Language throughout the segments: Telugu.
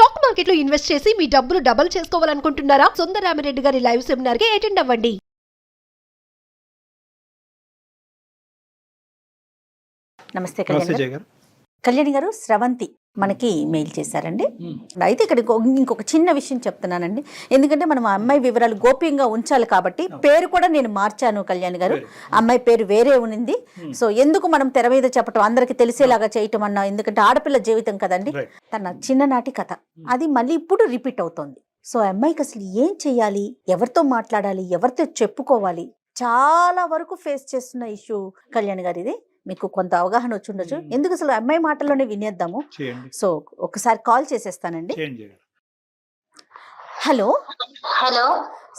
స్టాక్ మార్కెట్ లో ఇన్వెస్ట్ చేసి మీ డబ్బులు డబుల్ చేసుకోవాలనుకుంటున్నారా? సుందరరామిరెడ్డి గారి లైవ్ సెమినార్ కి అటెండ్ అవ్వండి. నమస్తే కళ్యాణి గారు. స్రవంతి మనకి మెయిల్ చేశారండి. అయితే ఇక్కడ ఇంకొక చిన్న విషయం చెప్తున్నానండి. ఎందుకంటే మనం ఆ అమ్మాయి వివరాలు గోప్యంగా ఉంచాలి కాబట్టి పేరు కూడా నేను మార్చాను కళ్యాణి గారు. అమ్మాయి పేరు వేరే ఉంది. సో ఎందుకు మనం తెర మీద చెప్పటం, అందరికి తెలిసేలాగా చేయటం అన్నా, ఎందుకంటే ఆడపిల్ల జీవితం కదండి. తన చిన్ననాటి కథ అది మళ్ళీ ఇప్పుడు రిపీట్ అవుతోంది. సో అమ్మాయికి అసలు ఏం చెయ్యాలి, ఎవరితో మాట్లాడాలి, ఎవరితో చెప్పుకోవాలి, చాలా వరకు ఫేస్ చేస్తున్న ఇష్యూ కళ్యాణి గారు. ఇది మీకు కొంత అవగాహన వచ్చి ఉండొచ్చు. ఎందుకు అసలు అమ్మాయి మాటల్లోనే వినేద్దాము. సో ఒకసారి కాల్ చేసేస్తానండి. హలో హలో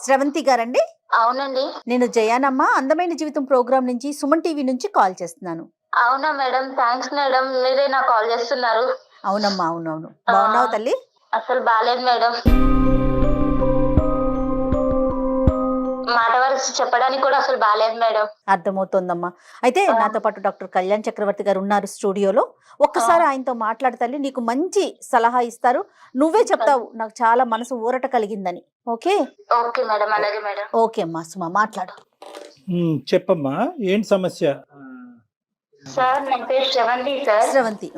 స్రవంతి గారండి? అవునండి. నేను జయానమ్మ, అందమైన జీవితం ప్రోగ్రామ్ నుంచి, సుమన్ టీవీ నుంచి కాల్ చేస్తున్నాను. అవునా మేడం? థ్యాంక్స్ మేడం, మీరే నాకు కాల్ చేస్తున్నారు. అవునమ్మా, అవునవును. బాగున్నావు తల్లి? అసలు బాలేదు మేడం, మాట వరుస చెప్పడానికి కూడా అసలు బాలేదు మేడం. అర్థమవుతోందమ్మా. అయితే నాతో పాటు డాక్టర్ కళ్యాణ్ చక్రవర్తి గారు ఉన్నారు స్టూడియోలో. ఒక్కసారి ఆయనతో మాట్లాడతాలి, నీకు మంచి సలహా ఇస్తారు. నువ్వే చెప్తావు నాకు చాలా మనసు ఊరట కలిగిందని. ఓకే? ఓకే మేడం, అలాగే మేడం. ఓకే అమ్మా, సుమా మాట్లాడు. చెప్పమ్మా, ఏంటి సమస్య? సార్ నా పేరు శ్రవంతి సార్. శ్రవంతి,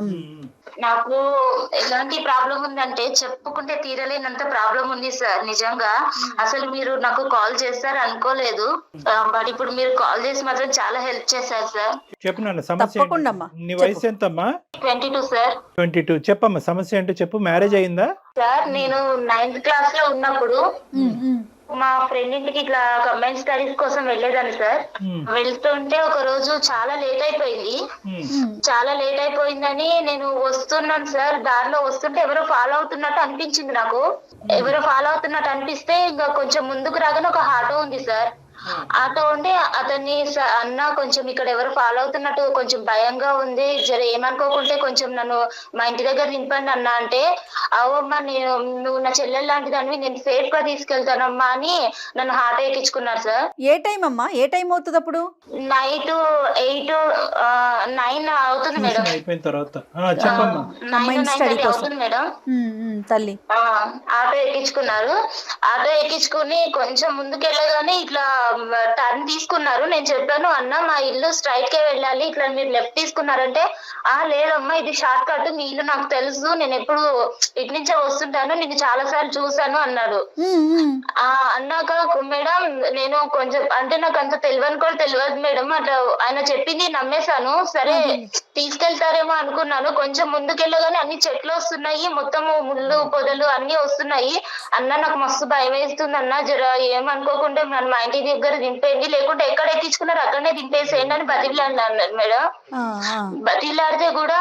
నాకు ఎలాంటి ప్రాబ్లం ఉందంటే చెప్పుకుంటే తీరలేనంత ప్రాబ్లం ఉంది సార్. నిజంగా అసలు మీరు నాకు కాల్ చేస్తారు అనుకోలేదు, బట్ ఇప్పుడు మీరు కాల్ చేసి మాత్రం చాలా హెల్ప్ చేశారు సార్. చెప్పు నాన్న, సమస్య తప్పకుండా. నీ వయసు ఎంతమ్మా? 22 సార్. 22. చెప్పమ్మా, సమస్య ఏంటో చెప్పు. మ్యారేజ్ అయిందా? సార్ నేను 9th క్లాస్ లో ఉన్నప్పుడు మా ఫ్రెండ్ ఇంటికి ఇట్లా కంబైన్ స్టడీస్ కోసం వెళ్ళేదాన్ని సార్. వెళ్తుంటే ఒక రోజు చాలా లేట్ అయిపోయింది. చాలా లేట్ అయిపోయిందని నేను వస్తున్నాను సార్. దారిలో వస్తుంటే ఎవరో ఫాలో అవుతున్నట్టు అనిపించింది నాకు. ఎవరో ఫాలో అవుతున్నట్టు అనిపిస్తే ఇంకా కొంచెం ముందుకు రాగానే ఒక ఆటో ఉంది సార్. ఆటో ఉండి అతన్ని అన్న కొంచెం ఇక్కడ ఎవరు ఫాలో అవుతున్నట్టు కొంచెం భయంగా ఉంది, జర ఏమనుకోకుంటే కొంచెం నన్ను మా ఇంటి దగ్గర దింపండి అన్న అంటే, అవమ్మా నువ్వు నా చెల్లెలు లాంటిదాన్ని, నేను సేఫ్ గా తీసుకెళ్తానమ్మా అని నన్ను ఆటో ఎక్కించుకున్నారు సార్. ఏ టైం అమ్మా? ఏ టైం అవుతుంది అప్పుడు? నైట్ 8, 9 అవుతుంది మేడం. అయిపోయిన తర్వాత 9:30 అవుతుంది మేడం. తల్లి ఆటో ఎక్కించుకున్నారు. ఆటో ఎక్కించుకుని కొంచెం ముందుకెళ్ళగానే ఇట్లా టర్న్ తీసుకున్నారు. నేను చెప్పాను, అన్న మా ఇల్లు స్ట్రైట్ కే వెళ్ళాలి, ఇట్లా మీరు లెఫ్ట్ తీసుకున్నారంటే, లేదమ్మా ఇది షార్ట్ కట్, మీ ఇల్లు నాకు తెలుసు, నేను ఎప్పుడు ఇటు నుంచే వస్తుంటాను, నేను చాలా సార్లు చూసాను అన్నాడు. అన్నాక మేడం నేను కొంచెం అంటే నాకు అంత తెలియని కూడా తెలియదు మేడం, అట్లా ఆయన చెప్పింది నమ్మేశాను. సరే తీసుకెళ్తారేమో అనుకున్నాను. కొంచెం ముందుకెళ్ళగానే అన్ని చెట్లు వస్తున్నాయి, మొత్తం ముళ్ళు పొదలు అన్ని వస్తున్నాయి. అన్న నాకు మస్తు భయం వేస్తుంది అన్న, జర ఏమనుకోకుండా నన్ను మా ఇంటి దగ్గర దింపేయండి, లేకుంటే ఎక్కడ ఎక్కించుకున్నారు అక్కడనే దింపేసేయండి అని బతిలాడినాను మేడం. బతిలాడితే కూడా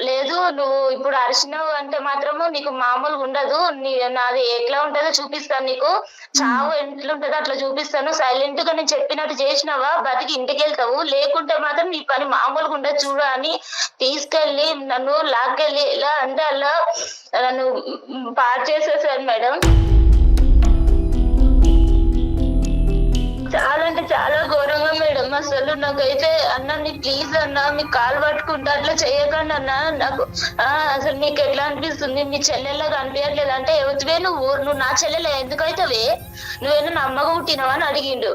లేదు, నువ్వు ఇప్పుడు అరిచినావు అంటే మాత్రము నీకు మామూలుగా ఉండదు, నాది ఎట్లా ఉంటుందో చూపిస్తాను, నీకు చావు ఎట్లుంటుందో అట్లా చూపిస్తాను, సైలెంట్ గా నేను చెప్పినట్టు చేసినావా బతికి ఇంటికి వెళ్తావు, లేకుంటే మాత్రం నీ పని మామూలుగా ఉండదు చూడ అని తీసుకెళ్లి నన్ను లాక్కెళ్ళి ఎలా అంటే అలా నన్ను పాడు చేసేసాను మేడం. చాలా అంటే చాలా ఘోరంగా మేడం. అసలు నాకైతే అన్న నీ ప్లీజ్ అన్న మీకు కాలు పట్టుకుంటా అట్లా చేయకండి అన్న, నాకు అసలు నీకు ఎట్లా అనిపిస్తుంది, నీ చెల్లెల్లాగా అనిపించట్లేదు అంటే, ఎవరివే నువ్వు నా చెల్లెలే ఎందుకైతేవే, నువ్వేనా నా అమ్మగా పుట్టినావా అని అడిగిండు.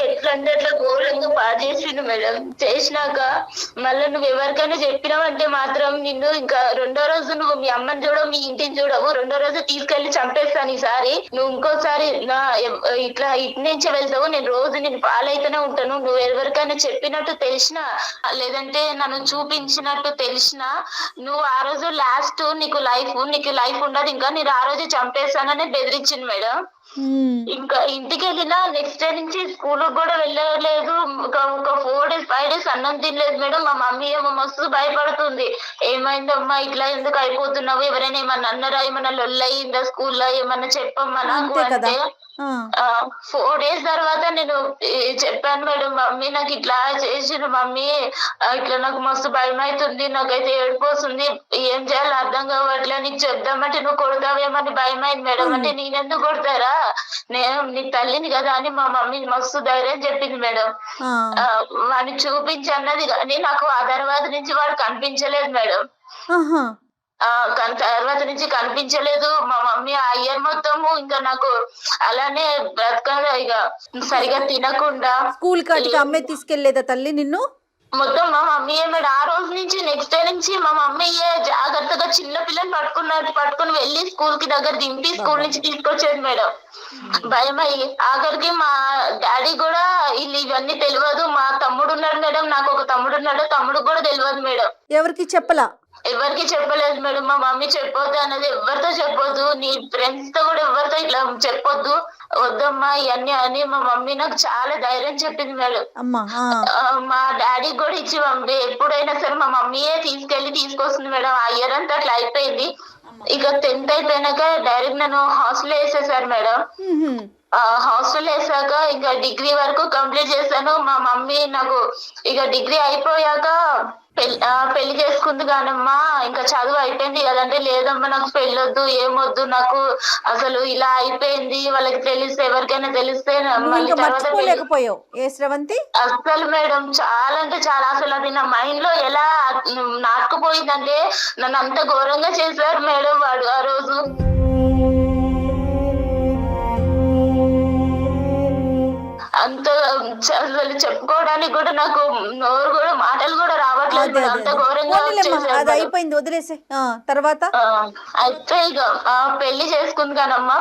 ఎట్లా అంటే అట్లా ఘోరంగా బాగా చేసిండు మేడం. చేసినాక మళ్ళీ నువ్వు ఎవరికైనా చెప్పినావంటే మాత్రం నిన్ను ఇంకా రెండో రోజు నువ్వు మీ అమ్మని చూడవు, మీ ఇంటిని చూడవు, రెండో రోజు తీసుకెళ్లి చంపేస్తాను. ఈసారి నువ్వు ఇంకోసారి ఇట్లా ఇటు నుంచే వెళ్తావు, నేను రోజు నేను పాలైతేనే ఉంటాను, నువ్వు ఎవరికైనా చెప్పినట్టు తెలిసినా లేదంటే నన్ను చూపించినట్టు తెలిసినా నువ్వు ఆ రోజు లాస్ట్ నీకు లైఫ్ ఉండదు, ఇంకా నేను ఆ రోజు చంపేస్తానని బెదిరించింది మేడం. ఇంకా ఇంటికి వెళ్ళినా నెక్స్ట్ డే నుంచి స్కూల్ కూడా వెళ్ళలేదు. ఒక 4 days 5 days అన్నం తినలేదు మేడం. మా మమ్మీ ఏమో మస్తు భయపడుతుంది, ఏమైందమ్మా ఇట్లా ఎందుకు అయిపోతున్నావు, ఎవరైనా ఏమన్నా అన్నారా, ఏమన్నా లొల్లయిందా స్కూల్లో, ఏమన్నా చెప్పమ్మా నాకు అంటే 4 days తర్వాత నేను చెప్పాను మేడం, మమ్మీ నాకు ఇట్లా చేసిండు మమ్మీ, ఇట్లా నాకు మస్తు భయం అవుతుంది, నాకైతే ఏడుపు వస్తుంది, ఏం చేయాలో అర్థం కావట్లే, నీకు చెప్దామంటే నువ్వు కొడతావేమని భయం అయింది మేడం. అంటే నేనెందుకు కొడతారా, నేను నీ తల్లిని కదా అని మా మమ్మీ మస్తు ధైర్యం చెప్పింది మేడం. వాడిని చూపించి అన్నది కానీ నాకు ఆ తర్వాత నుంచి వాడు కనిపించలేదు మేడం. తర్వాత నుంచి కనిపించలేదు. మా మమ్మీ ఆ ఇయర్ మొత్తము ఇంకా నాకు అలానే బ్రతకగా, ఇక సరిగా తినకుండా. స్కూల్ కాటికి అమ్మే తీసుకెళ్లేదా తల్లి నిన్ను? మొత్తం మా మమ్మీ మేడం. ఆ రోజు నుంచి నెక్స్ట్ డే నుంచి మా మమ్మీ జాగ్రత్తగా చిన్న పిల్లలు పట్టుకుని వెళ్ళి స్కూల్ కి దగ్గర దింపి స్కూల్ నుంచి తీసుకొచ్చేది మేడం. భయం అయ్యి ఆఖరికి మా డాడీ కూడా వీళ్ళు ఇవన్నీ తెలియదు. మా తమ్ముడు ఉన్నాడు మేడం, నాకు ఒక తమ్ముడు ఉన్నాడు, తమ్ముడు కూడా తెలియదు మేడం. ఎవరికి చెప్పలా? ఎవరికి చెప్పలేదు మేడం. మా మమ్మీ చెప్పొద్దు అన్నది, ఎవరితో చెప్పొద్దు, నీ ఫ్రెండ్స్ తో కూడా ఎవరితో ఇట్లా చెప్పొద్దు, వద్దమ్మా ఇవన్నీ అని మా మమ్మీ నాకు చాలా ధైర్యం చెప్పింది మేడం. మా డాడీ కూడా ఇచ్చి ఎప్పుడైనా సరే మా మమ్మీయే తీసుకొస్తుంది మేడం. ఆ ఇయర్ అంతా అట్లా అయిపోయింది. ఇక 10th అయిపోయినాక డైరెక్ట్ నన్ను హాస్టల్ వేసేసారు మేడం. హాస్టల్ వేసాక ఇంకా డిగ్రీ వరకు కంప్లీట్ చేశాను. మా మమ్మీ నాకు ఇక డిగ్రీ అయిపోయాక పెళ్లి చేసుకుంది కానమ్మా, ఇంకా చదువు అయిపోయింది కదంటే, లేదమ్మా నాకు పెళ్ళొద్దు, ఏమొద్దు, నాకు అసలు ఇలా అయిపోయింది, వాళ్ళకి తెలిస్తే ఎవరికైనా తెలిస్తే అసలు మేడం చాలా అంటే చాలా, అసలు అది నా మైండ్ లో ఎలా నాటుకుపోయిందంటే నన్ను అంత ఘోరంగా చేశారు మేడం వాడు ఆ రోజు. అంత అసలు చెప్పుకోవడానికి కూడా నాకు నోరు కూడా మాటలు కూడా రావట్లేదు, అంత ఘోరంగా అయిపోయింది. వదిలేసే తర్వాత అయితే ఇక పెళ్లి చేసుకుంది కానమ్మా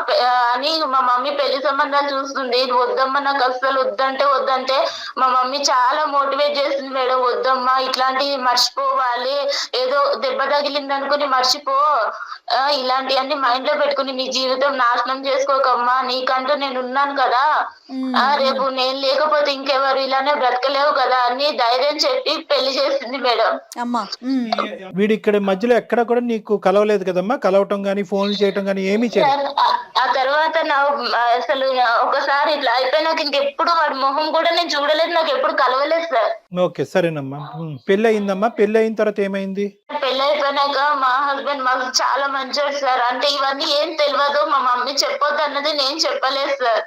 అని మా మమ్మీ పెళ్లి సంబంధాలు చూస్తుంది. వద్దమ్మా నాకు అసలు వద్దంటే మా మమ్మీ చాలా మోటివేట్ చేసింది మేడం. వద్దమ్మా ఇట్లాంటివి మర్చిపోవాలి, ఏదో దెబ్బ తగిలింది అనుకుని మర్చిపో, ఇలాంటివన్నీ మైండ్ లో పెట్టుకుని నీ జీవితం నాశనం చేసుకోకమ్మా, నీకంటూ నేను ఉన్నాను కదా, రేపు నేను లేకపోతే ఇంకెవరు ఇలానే బ్రతకలేవు కదా అని ధైర్యం చెప్పి పెళ్లి చేసింది మేడం. వీడి ఇక్కడ మధ్యలో ఎక్కడ కూడా నీకు కలవలేదు కదమ్మా? కలవటం గానీ ఫోన్లు చేయటం గానీ ఏమీ చేయలేదు? ఆ తర్వాత నా అసలు ఒకసారి ఇట్లా అయిపోయినాక ఇంకెప్పుడు వాడి మొహం కూడా నేను చూడలేదు, నాకు ఎప్పుడు కలవలేదు సార్. ఓకే సరేనమ్మా. పెళ్లి అయిందమ్మా, పెళ్లి అయిన తర్వాత ఏమైంది? పెళ్లి అయిపోయినాక మా హస్బెండ్ మాకు చాలా మంచోడు సార్. అంటే ఇవన్నీ ఏం తెలియదు, మా మమ్మీ చెప్పొద్దు అన్నది నేను చెప్పలేదు సార్.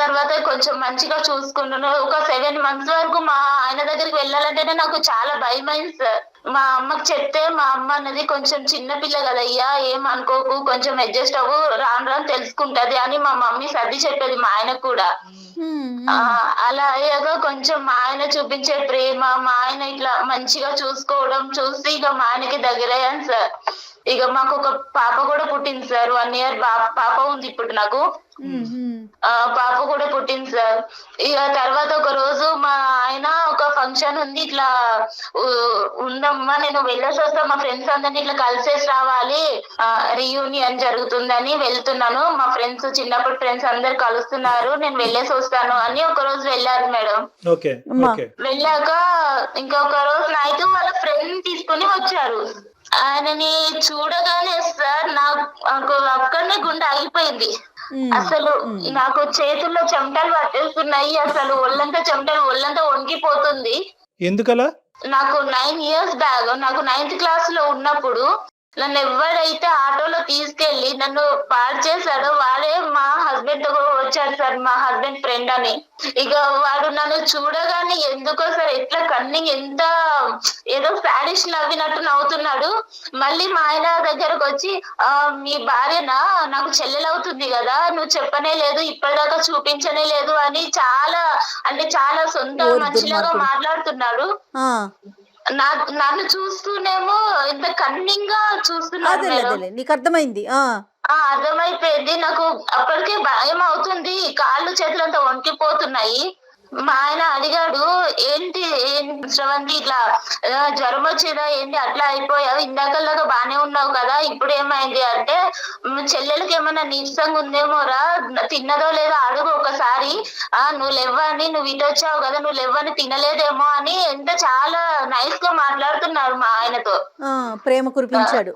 తర్వాత కొంచెం మంచిగా చూసుకున్నాను. ఒక 7 months వరకు మా ఆయన దగ్గరికి వెళ్ళాలంటేనే నాకు చాలా భయం అయింది సార్. మా అమ్మకి చెప్తే మా అమ్మ అన్నది కొంచెం చిన్న పిల్ల కదయ్యా, ఏం అనుకోకు, కొంచెం అడ్జస్ట్ అవ్వు, రాను తెలుసుకుంటది అని మా మమ్మీ సర్ది చెప్పేది మా ఆయన కూడా. అలా అయ్యాక కొంచెం మా ఆయన చూపించే ప్రేమ, మా ఆయన ఇట్లా మంచిగా చూసుకోవడం చూసి ఇక మా ఆయనకి దగ్గరయ్యాను సార్. ఇక మాకు ఒక పాప కూడా పుట్టింది సార్. 1 year పాప ఉంది ఇప్పుడు నాకు. పాప కూడా పుట్టింది సార్. ఇక తర్వాత ఒక రోజు మా ఆయన ఒక ఫంక్షన్ ఉంది, ఇట్లా ఉందమ్మా నేను వెళ్ళేసి వస్తా, మా ఫ్రెండ్స్ అందరినీ ఇట్లా కలిసేసి రావాలి, రియూనియన్ జరుగుతుందని వెళ్తున్నాను, మా ఫ్రెండ్స్ చిన్నప్పుడు ఫ్రెండ్స్ అందరు కలుస్తున్నారు, నేను వెళ్ళేసి వస్తాను అని ఒక రోజు వెళ్ళారు మేడం. వెళ్ళాక ఇంకొక రోజు నైట్ వాళ్ళ ఫ్రెండ్ తీసుకుని వచ్చారు. ఆయనని చూడగానే సార్ నాకు అక్కడనే గుండె ఆగిపోయింది. అసలు నాకు చేతుల్లో చెమటలు పట్టేస్తున్నాయి, అసలు ఒళ్ళంతా వణికిపోతుంది. ఎందుకలా? నాకు 9 years బ్యాక్, నాకు 9th class లో ఉన్నప్పుడు నన్ను ఎవరైతే ఆటోలో తీసుకెళ్లి నన్ను పాడు చేశాడో వాడే మా హస్బెండ్ తో వచ్చాడు సార్, మా హస్బెండ్ ఫ్రెండ్ అని. ఇక వాడు నన్ను చూడగానే ఎందుకో సార్ ఎట్లా కన్నింగ్, ఎంత ఏదో సాడిష్ నవ్వినట్టు నవ్వుతున్నాడు. మళ్ళీ మా ఆయన దగ్గరకు వచ్చి, మీ భార్యనా, నాకు చెల్లెలవుతుంది కదా, నువ్వు చెప్పనే లేదు, ఇప్పటిదాకా చూపించనే లేదు అని చాలా సొంత మనిషిలాగా మాట్లాడుతున్నాడు. నన్ను చూస్తూనేమో ఇంత కన్నింగ్ గా చూస్తున్నాడు. నీకు అర్థమైంది? అర్థమైపోయింది. నాకు అప్పటికే భయం అవుతుంది, కాళ్ళు చేతులు అంతా వణికిపోతున్నాయి. మా ఆయన అడిగాడు, ఏంటి శ్రవంతి ఇట్లా జ్వరం వచ్చిందా ఏంటి, అట్లా అయిపోయావు, ఇందాకలాగా బానే ఉన్నావు కదా, ఇప్పుడు ఏమైంది అంటే, చెల్లెలకి ఏమన్నా నీరసంగా ఉందేమోరా, తిన్నదో లేదో అడుగు ఒకసారి, నువ్వు లేవని, నువ్వు ఇటు వచ్చావు కదా, నువ్వు లేవని తినలేదేమో అని ఎంత చాలా నైస్ గా మాట్లాడుతున్నాడు మా ఆయనతో. ప్రేమ కురిపించాడు.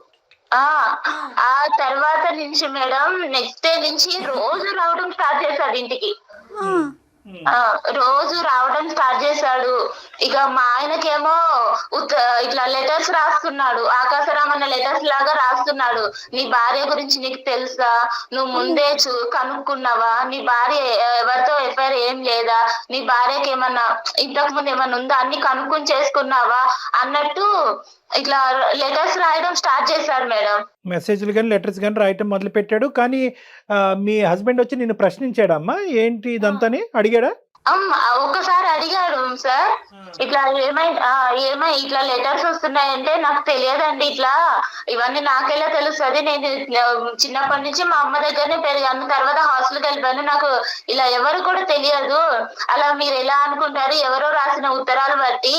ఆ తర్వాత నుంచి మేడం నెక్స్ట్ డే నుంచి రోజు రావడం స్టార్ట్ చేశాడు ఇంటికి. రోజు రావడం స్టార్ట్ చేశాడు. ఇక మా ఆయనకేమో ఇట్లా లెటర్స్ రాస్తున్నాడు, ఆకాశరామన్న లెటర్స్ లాగా రాస్తున్నాడు. నీ భార్య గురించి నీకు తెలుసా, నువ్వు ముందే కనుక్కున్నావా, నీ భార్య ఎవరితో ఎఫ్ఐఆర్ ఏం లేదా, నీ భార్యకి ఏమన్నా ఇంతకు ముందు ఏమన్నా ఉందా అన్ని కనుక్కుని చేసుకున్నావా అన్నట్టు ఇట్లా లెటర్స్ రాయడం స్టార్ట్ చేశాడు మేడం. మెసేజ్లు కానీ లెటర్స్ కానీ రాయటం మొదలు పెట్టాడు. కానీ మీ హస్బెండ్ వచ్చి నిన్ను ప్రశ్నించాడమ్మా ఏంటి ఇదంతాని అడిగాడా? ఒక్కసారి అడిగాడు సార్, ఇట్లా ఏమై ఇట్లా లెటర్స్ వస్తున్నాయంటే నాకు తెలియదండి, ఇట్లా ఇవన్నీ నాకెలా తెలుస్తుంది, నేను చిన్నప్పటి నుంచి మా అమ్మ దగ్గరనే పెరిగాను, తర్వాత హాస్టల్కి వెళ్ళిపోయాను, నాకు ఇలా ఎవరు కూడా తెలియదు, అలా మీరు ఎలా అనుకుంటారు ఎవరో రాసిన ఉత్తరాలు బట్టి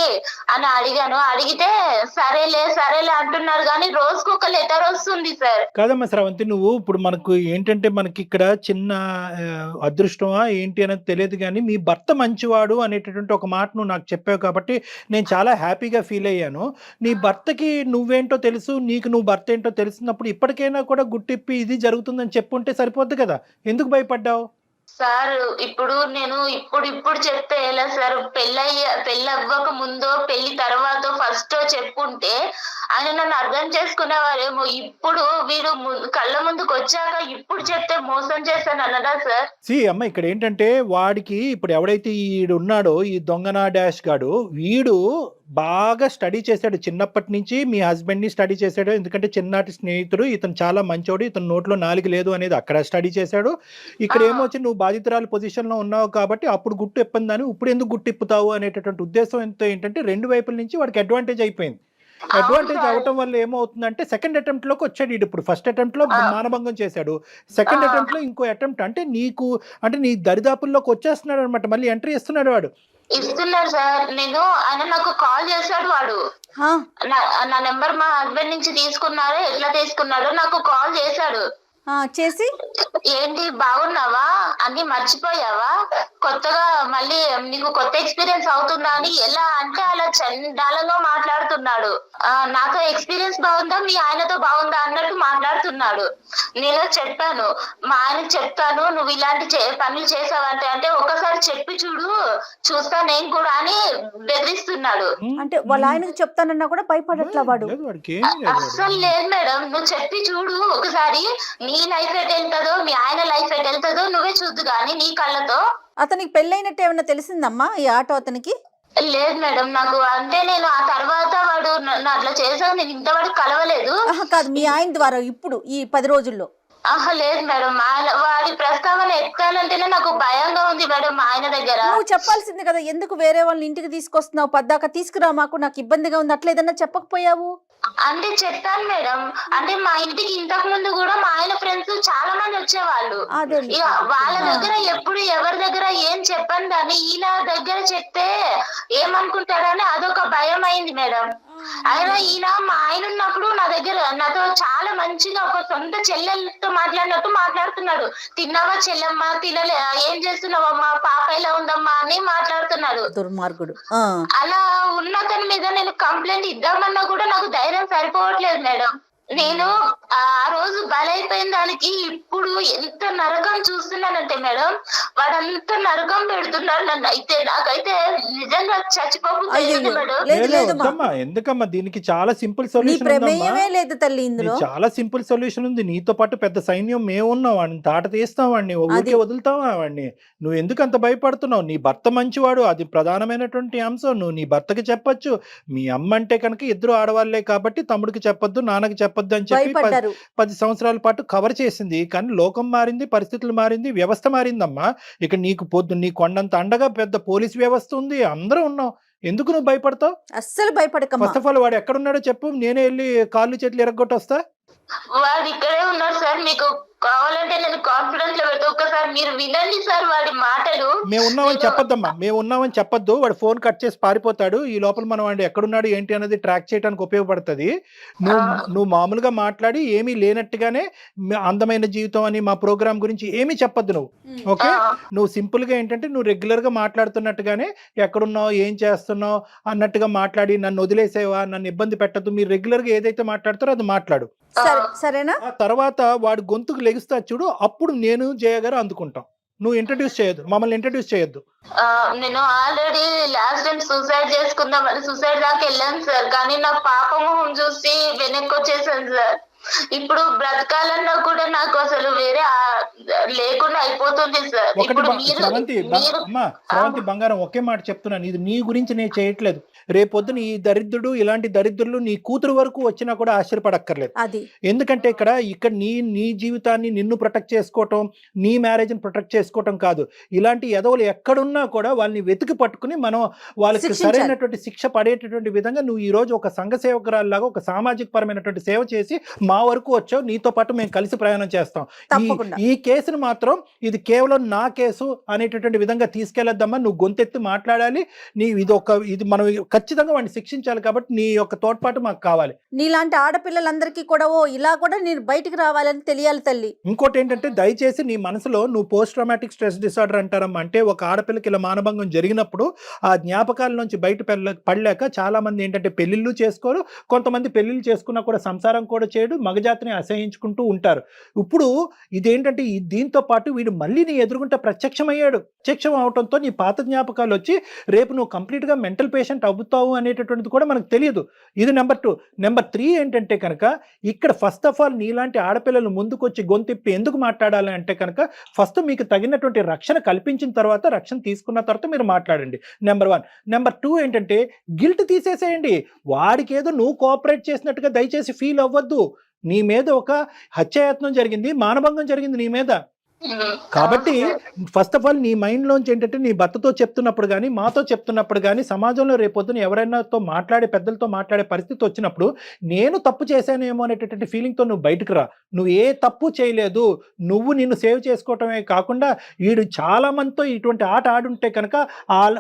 అని అడిగాను. అడిగితే సరేలే అంటున్నారు కానీ రోజుకు ఒక లెటర్ వస్తుంది సార్. కాదమ్మా స్రవంతి, నువ్వు ఇప్పుడు మనకు ఏంటంటే మనకి ఇక్కడ చిన్న అదృష్టమా ఏంటి అనేది తెలియదు, కానీ మీ భర్త మంచివాడు అనేటటువంటి ఒక మాట నువ్వు నాకు చెప్పావు కాబట్టి నేను చాలా హ్యాపీగా ఫీల్ అయ్యాను. నీ భర్తకి నువ్వేంటో తెలుసు, నీకు నువ్వు భర్త ఏంటో తెలిసినప్పుడు ఇప్పటికైనా కూడా గుట్టిప్పి ఇది జరుగుతుందని చెప్పుంటే సరిపోద్ది కదా, ఎందుకు భయపడ్డావు? సార్ ఇప్పుడు నేను ఇప్పుడు చెప్తే ఎలా సార్, పెళ్ళి అవ్వక ముందో పెళ్లి తర్వాత ఫస్ట్ చెప్పుంటే ఆయన నన్ను అర్థం చేసుకునేవారేమో. ఇప్పుడు వీడు కళ్ళ ముందుకు వచ్చాక ఇప్పుడు చెప్తే మోసం చేశాను అన్నదా సార్? అమ్మ ఇక్కడ ఏంటంటే వాడికి ఇప్పుడు ఎవడైతే ఈడు ఉన్నాడో ఈ దొంగనా డాష్ గాడు, వీడు బాగా స్టడీ చేశాడు చిన్నప్పటి నుంచి, మీ హస్బెండ్ని స్టడీ చేశాడు. ఎందుకంటే చిన్ననాటి స్నేహితుడు, ఇతను చాలా మంచోడు, ఇతను నోట్లో నాలుగు లేదు అనేది అక్కడ స్టడీ చేశాడు. ఇక్కడ ఏమొచ్చి నువ్వు బాధితురాలు పొజిషన్లో ఉన్నావు కాబట్టి అప్పుడు గుట్టు ఇప్పందని ఇప్పుడు ఎందుకు గుట్టు ఇప్పుతావు అనేటటువంటి ఉద్దేశం ఏంటంటే రెండు వైపుల నుంచి వాడికి అడ్వాంటేజ్ అయిపోయింది. అడ్వాంటేజ్ అవటం వల్ల ఏమవుతుందంటే సెకండ్ అటెంప్ట్ లోకి వచ్చాడు. ఇప్పుడు ఫస్ట్ అటెంప్ట్ లో మానభంగం చేశాడు, సెకండ్ అటెంప్ట్ లో ఇంకో అటెంప్ట్ అంటే నీ దరిదాపుల్లోకి వచ్చేస్తున్నాడు అనమాట, మళ్ళీ ఎంట్రీ ఇస్తున్నాడు వాడు. ఇస్తున్నాడు సార్. ఆయన నాకు కాల్ చేశాడు, వాడు నా నెంబర్ మా హస్బెండ్ నుంచి తీసుకున్నారో ఎట్లా తీసుకున్నాడో నాకు కాల్ చేశాడు. చేసి ఏంటి బాగున్నావా, అన్ని మర్చిపోయావా, కొత్తగా మళ్ళీ నీకు కొత్త ఎక్స్పీరియన్స్ అవుతుందా అని ఎలా అంటే అలా చండాలంగా మాట్లాడుతున్నాడు. నాతో ఎక్స్పీరియన్స్ బాగుందా మీ ఆయనతో బాగుందా అన్నట్టు మాట్లాడుతున్నాడు. నేను చెప్పాను మా ఆయనకు చెప్తాను నువ్వు ఇలాంటి పనులు చేసావంటే, అంటే ఒకసారి చెప్పి చూస్తా నేను కూడా అని బెదిరిస్తున్నాడు. అంటే వాళ్ళ ఆయనకు చెప్తానన్నా కూడా భయపడట్లా వాడు? అస్సలు లేదు మేడం, నువ్వు చెప్పి చూడు ఒకసారి, నీ లైఫ్ ఎట్ వెళ్తుందో మీ ఆయన లైఫ్ ఎట్ వెళ్తుందో నువ్వే చూద్దు కానీ నీ కళ్ళతో. అతనికి పెళ్ళైనట్టు ఏమన్నా తెలిసిందమ్మా ఈ ఆటో అతనికి? లేదు మేడం, నాకు అంటే నేను ఆ తర్వాత వాడు అట్లా చేసావు, నేను ఇంతవరకు కలవలేదు. కాదు, మీ ఆయన ద్వారా ఇప్పుడు ఈ 10 రోజుల్లో? లేదు మేడం, వాడి ప్రస్తావన ఎత్తానంటేనే నాకు భయంగా ఉంది మేడం. మా ఆయన దగ్గర నువ్వు చెప్పాల్సింది కదా, ఎందుకు వేరే వాళ్ళని ఇంటికి తీసుకొస్తున్నావు, పద్దాక తీసుకురా మాకు, నాకు ఇబ్బందిగా ఉంది అట్లా ఏదన్నా చెప్పకపోయావు? అంటే చెప్పాను మేడం, అంటే మా ఇంటికి ఇంతకు ముందు కూడా మా ఆయన ఫ్రెండ్స్ చాలా మంది వచ్చేవాళ్ళు. వాళ్ళ దగ్గర ఎప్పుడు ఎవరి దగ్గర ఏం చెప్పండి అని ఈయన దగ్గర చెప్తే ఏమనుకుంటాడని అదొక భయం అయింది మేడం. అయినా ఈయన మా ఆయన ఉన్నప్పుడు నాతో చాలా మంచిగా ఒక సొంత చెల్లెలతో మాట్లాడినట్టు మాట్లాడుతున్నాడు. తిన్నావా చెల్లెమ్మ, తినలే, ఏం చేస్తున్నావమ్మా, పాప ఎలా ఉందమ్మా అని మాట్లాడుతున్నాడు. దుర్మార్గుడు. అలా ఉన్న తన మీద నేను కంప్లైంట్ ఇద్దామన్నా కూడా నాకు ధైర్యం సరిపోవట్లేదు మేడం. నేను ఆ రోజు బలైపోయిన దానికి ఇప్పుడు ఎంత నరకం చూస్తున్నానంటే మేడం, వాడంత నరకం పెడుతున్నాడు నన్ను. అయితే నాకైతే నిజంగా చచ్చిపోతుంది మేడం. ఎందుకమ్మా దీనికి చాలా సింపుల్ సొల్యూషన్ లేదు తల్లి, ఇందులో చాలా సింపుల్ సొల్యూషన్ ఉంది. నీతో పాటు పెద్ద సైన్యం మేమున్నాం, వాడిని తాట తీస్తాం, వాడిని ఊరికే వదులుతావా వాడిని? నువ్వు ఎందుకు అంత భయపడుతున్నావు? నీ భర్త మంచివాడు, అది ప్రధానమైనటువంటి అంశం. నువ్వు నీ భర్తకి చెప్పొచ్చు. మీ అమ్మ అంటే కనుక ఇద్దరు ఆడవాళ్లే కాబట్టి తమ్ముడికి చెప్పొద్దు, నాన్నకి చెప్పొద్దు అని చెప్పి 10 సంవత్సరాల పాటు కవర్ చేసింది. కానీ లోకం మారింది, పరిస్థితులు మారింది, వ్యవస్థ మారిందమ్మా. ఇక నీకు నీ కొండంత అండగా పెద్ద పోలీస్ వ్యవస్థ ఉంది, అందరూ ఉన్నాం. ఎందుకు నువ్వు భయపడతావు? అస్సలు భయపడక. ఫస్ట్ ఆఫ్ ఆల్ వాడు ఎక్కడున్నాడో చెప్పు, నేనే వెళ్ళి కాళ్ళు చేతులు ఎరగొట్టి వస్తా. వాడు ఇక్కడే ఉన్నారు సార్, మీకు కావాలంటే నేను కాన్ఫిడెన్స్ లో పెడితే ఒక్కసారి మీరు వినండి సార్ వాడి మాటలు. మేము ఉన్నామని చెప్పొద్దమ్మా, మేము ఉన్నామని చెప్పొద్దు. వాడు ఫోన్ కట్ చేసి పారిపోతాడు. ఈ లోపల మనం వాడు ఎక్కడున్నాడు ఏంటి అనేది ట్రాక్ చేయడానికి ఉపయోగపడుతుంది. నువ్వు మామూలుగా మాట్లాడి ఏమీ లేనట్టుగానే అందమైన జీవితం అని మా ప్రోగ్రామ్ గురించి ఏమీ చెప్పొద్దు నువ్వు. ఓకే, నువ్వు సింపుల్ గా ఏంటంటే నువ్వు రెగ్యులర్ గా మాట్లాడుతున్నట్టుగానే ఎక్కడున్నావు ఏం చేస్తున్నావు అన్నట్టుగా మాట్లాడి నన్ను వదిలేసేవా, నన్ను ఇబ్బంది పెట్టద్దు, మీరు రెగ్యులర్ గా ఏదైతే మాట్లాడతారో అది మాట్లాడు. సరేనా? ఆ తర్వాత వాడు గొంతుకు లెగుస్తా చూడు, అప్పుడు నేను జయ గారు అందుకుంటాం. నువ్వు ఇంట్రడ్యూస్ చేయొద్దు, మమ్మల్ని ఇంట్రడ్యూస్ చేయొద్దు. నేను ఆల్రెడీ లాస్ట్ టైం సూసైడ్ చేసుకుందామని సూసైడ్ దాకా వెళ్ళాను సార్, కానీ నా పాపము చూసి వెనక్కి వచ్చేసాను సార్. ఇప్పుడు బ్రతకాలన్నా కూడా నాకు అసలు వేరే లేకుండా అయిపోతుంది సార్. ఒకటి స్రవంతి బంగారం, ఒకే మాట చెప్తున్నాను, ఇది నీ గురించి నేను చేయట్లేదు. రేపొద్దున ఈ దరిద్రుడు ఇలాంటి దరిద్రులు నీ కూతురు వరకు వచ్చినా కూడా ఆశ్చర్యపడక్కర్లేదు. ఎందుకంటే ఇక్కడ నీ జీవితాన్ని నిన్ను ప్రొటెక్ట్ చేసుకోవటం, నీ మ్యారేజ్ ని ప్రొటెక్ట్ చేసుకోవటం కాదు. ఇలాంటి ఎదవలు ఎక్కడున్నా కూడా వాళ్ళని వెతికి పట్టుకుని మనం వాళ్ళకి సరైనటువంటి శిక్ష పడేటటువంటి విధంగా నువ్వు ఈ రోజు ఒక సంఘ సేవకురాల్లాగా ఒక సామాజిక పరమైనటువంటి సేవ చేసి మా వరకు వచ్చావు. నీతో పాటు మేము కలిసి ప్రయాణం చేస్తాం. ఈ కేసును మాత్రం ఇది కేవలం నా కేసు అనేటటువంటి విధంగా తీసుకెళ్లొద్దమ్మా. నువ్వు గొంతెత్తి మాట్లాడాలి. ఇది మనం ఖచ్చితంగా వాడిని శిక్షించాలి. కాబట్టి నీ యొక్క తోడ్పాటు మాకు కావాలి. నీలాంటి ఆడపిల్లలందరికీ కూడా ఇలా కూడా నేను బయటికి రావాలని తెలియాలి తల్లి. ఇంకోటి ఏంటంటే దయచేసి నీ మనసులో నువ్వు పోస్ట్ ట్రామాటిక్ స్ట్రెస్ డిసార్డర్ అంటారమ్మా. అంటే ఒక ఆడపిల్లకి ఇలా మానభంగం జరిగినప్పుడు ఆ జ్ఞాపకాల నుంచి బయట పడలేక చాలా మంది ఏంటంటే పెళ్లిళ్ళు చేసుకోరు, కొంతమంది పెళ్లిళ్ళు చేసుకున్నా కూడా సంసారం కూడా చేయడు, మగజాతిని అసహించుకుంటూ ఉంటారు. ఇప్పుడు ఇదేంటంటే దీంతో పాటు వీడు మళ్ళీ నీ ఎదురుగుంటే ప్రత్యక్షమయ్యాడు. ప్రత్యక్షం అవడంతో నీ పాత జ్ఞాపకాలు వచ్చి రేపు నువ్వు కంప్లీట్గా మెంటల్ పేషెంట్ అవుతావు అనేటటువంటిది కూడా మనకు తెలియదు. ఇది నెంబర్ 2. నెంబర్ 3 ఏంటంటే కనుక ఇక్కడ ఫస్ట్ ఆఫ్ ఆల్ నీలాంటి ఆడపిల్లలు ముందుకొచ్చి గొంతిప్పి ఎందుకు మాట్లాడాలి అంటే కనుక ఫస్ట్ మీకు తగినటువంటి రక్షణ కల్పించిన తర్వాత, రక్షణ తీసుకున్న తర్వాత మీరు మాట్లాడండి. నెంబర్ 1. నెంబర్ 2 ఏంటంటే గిల్ట్ తీసేసేయండి. వాడికి ఏదో నువ్వు కోఆపరేట్ చేసినట్టుగా దయచేసి ఫీల్ అవ్వద్దు. నీ మీద ఒక హత్యాయత్నం జరిగింది, మానభంగం జరిగింది నీ మీద. కాబట్టి ఫస్ట్ ఆఫ్ ఆల్ నీ మైండ్లోంచి ఏంటంటే నీ భర్తతో చెప్తున్నప్పుడు కానీ మాతో చెప్తున్నప్పుడు కానీ సమాజంలో రేపొద్దున ఎవరైనాతో మాట్లాడే పెద్దలతో మాట్లాడే పరిస్థితి వచ్చినప్పుడు నేను తప్పు చేశానేమో అనేటటువంటి ఫీలింగ్తో నువ్వు బయటకు రా. నువ్వు ఏ తప్పు చేయలేదు, నువ్వు నిన్ను సేవ్ చేసుకోవటమే కాకుండా వీడు చాలా మందితో ఇటువంటి ఆట ఆడుంటే కనుక